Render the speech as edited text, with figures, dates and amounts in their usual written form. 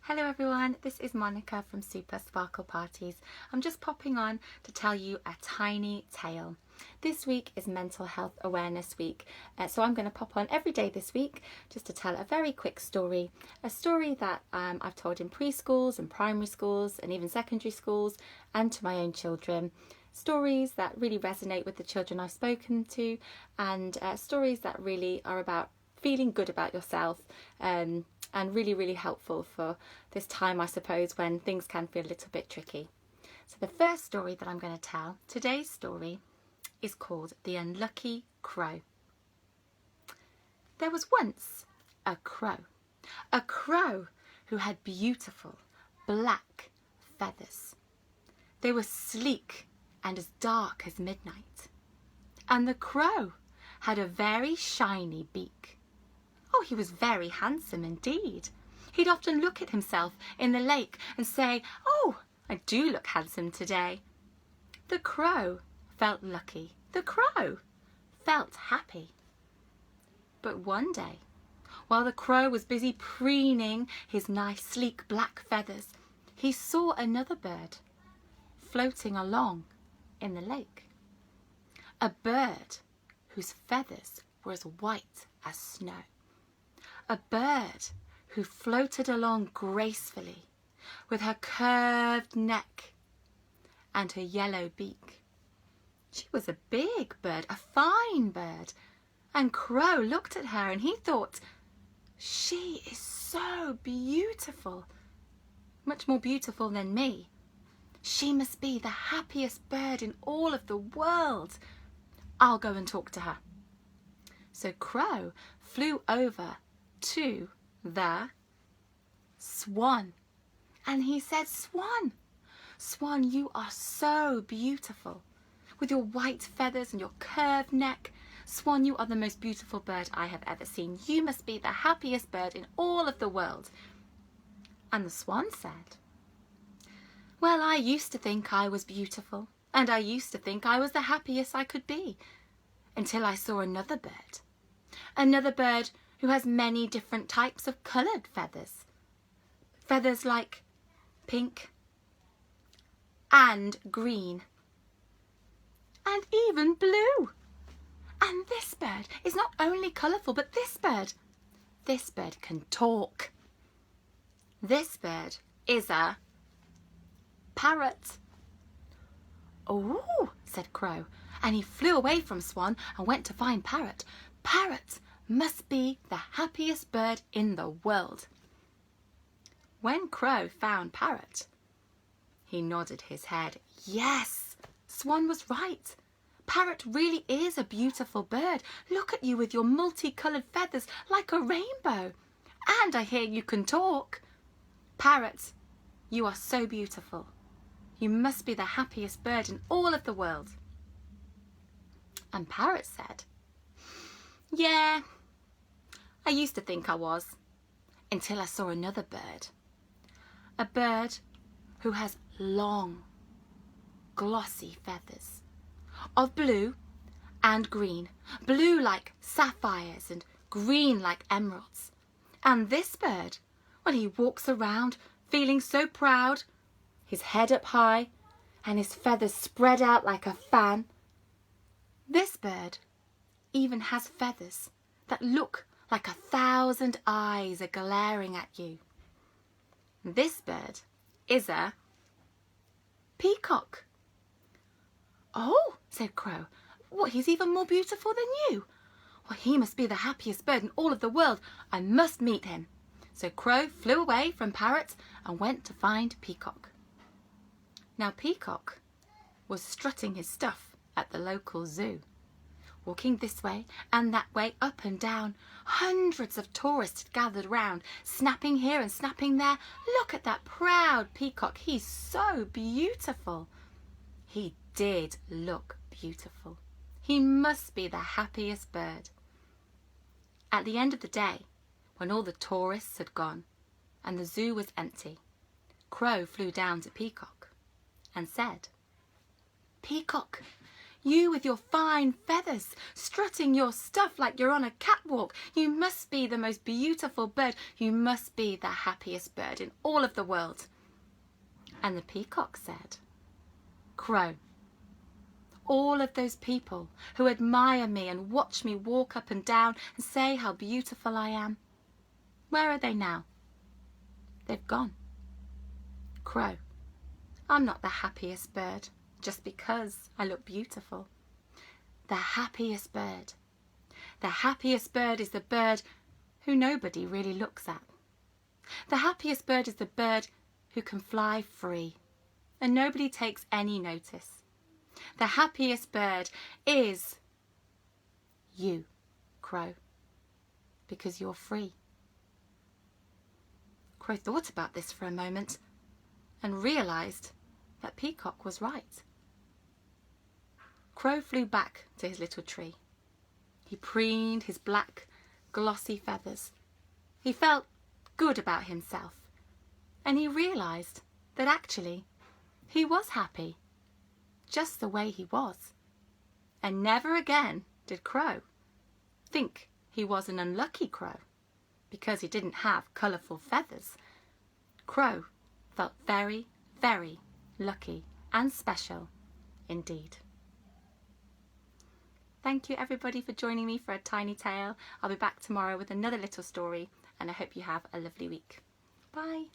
Hello everyone, this is Monica from Super Sparkle Parties. I'm just popping on to tell you a tiny tale. This week is Mental Health Awareness Week, so I'm going to pop on every day this week just to tell a very quick story. A story that I've told in preschools and primary schools and even secondary schools and to my own children. Stories that really resonate with the children I've spoken to, and stories that really are about feeling good about yourself, and really helpful for this time, I suppose, when things can feel a little bit tricky. So the first story that I'm going to tell, today's story, is called The Unlucky Crow. There was once a crow who had beautiful black feathers. They were sleek and as dark as midnight. And the crow had a very shiny beak. Oh, he was very handsome indeed. He'd often look at himself in the lake and say, "Oh, I do look handsome today." The crow felt lucky. The crow felt happy. But one day, while the crow was busy preening his nice sleek black feathers, he saw another bird floating along in the lake. A bird whose feathers were as white as snow. A bird who floated along gracefully with her curved neck and her yellow beak. She was a big bird, a fine bird, and Crow looked at her and he thought, "She is so beautiful, much more beautiful than me. She must be the happiest bird in all of the world. I'll go and talk to her." So Crow flew over to the swan, and he said, "Swan, Swan, you are so beautiful with your white feathers and your curved neck. Swan, you are the most beautiful bird I have ever seen. You must be the happiest bird in all of the world." And the swan said, "Well, I used to think I was beautiful, and I used to think I was the happiest I could be, until I saw another bird who has many different types of coloured feathers. Feathers like pink and green and even blue. And this bird is not only colourful, but this bird can talk. This bird is a parrot." "Oh," said Crow, and he flew away from Swan and went to find Parrot. Parrot must be the happiest bird in the world. When Crow found Parrot, he nodded his head. Yes, Swan was right. Parrot really is a beautiful bird. Look at you with your multicoloured feathers like a rainbow. And I hear you can talk. Parrot, you are so beautiful. You must be the happiest bird in all of the world." And Parrot said, "Yeah, I used to think I was, until I saw another bird. A bird who has long, glossy feathers of blue and green. Blue like sapphires and green like emeralds. And this bird, when he walks around feeling so proud, his head up high and his feathers spread out like a fan, this bird even has feathers that look like 1,000 eyes are glaring at you. This bird is a peacock." "Oh," said Crow, "what, he's even more beautiful than you? Well, he must be the happiest bird in all of the world. I must meet him." So Crow flew away from Parrot and went to find Peacock. Now Peacock was strutting his stuff at the local zoo. Walking this way and that way, up and down. Hundreds of tourists had gathered round, snapping here and snapping there. Look at that proud peacock. He's so beautiful. He did look beautiful. He must be the happiest bird. At the end of the day, when all the tourists had gone and the zoo was empty, Crow flew down to Peacock and said, "Peacock, You with your fine feathers, strutting your stuff like you're on a catwalk. You must be the most beautiful bird. You must be the happiest bird in all of the world. And the peacock said, Crow, all of those people who admire me and watch me walk up and down and say how beautiful I am, where are they now? They've gone. Crow, I'm not the happiest bird just because I look beautiful. The happiest bird is the bird who nobody really looks at. The happiest bird is the bird who can fly free and nobody takes any notice. The happiest bird is you, Crow, because you're free. Crow thought about this for a moment and realised that Peacock was right. Crow flew back to his little tree. He preened his black, glossy feathers. He felt good about himself, and he realised that actually he was happy, just the way he was. And never again did Crow think he was an unlucky crow because he didn't have colourful feathers. Crow felt very, very lucky and special indeed. Thank you everybody for joining me for A Tiny Tale. I'll be back tomorrow with another little story, and I hope you have a lovely week. Bye.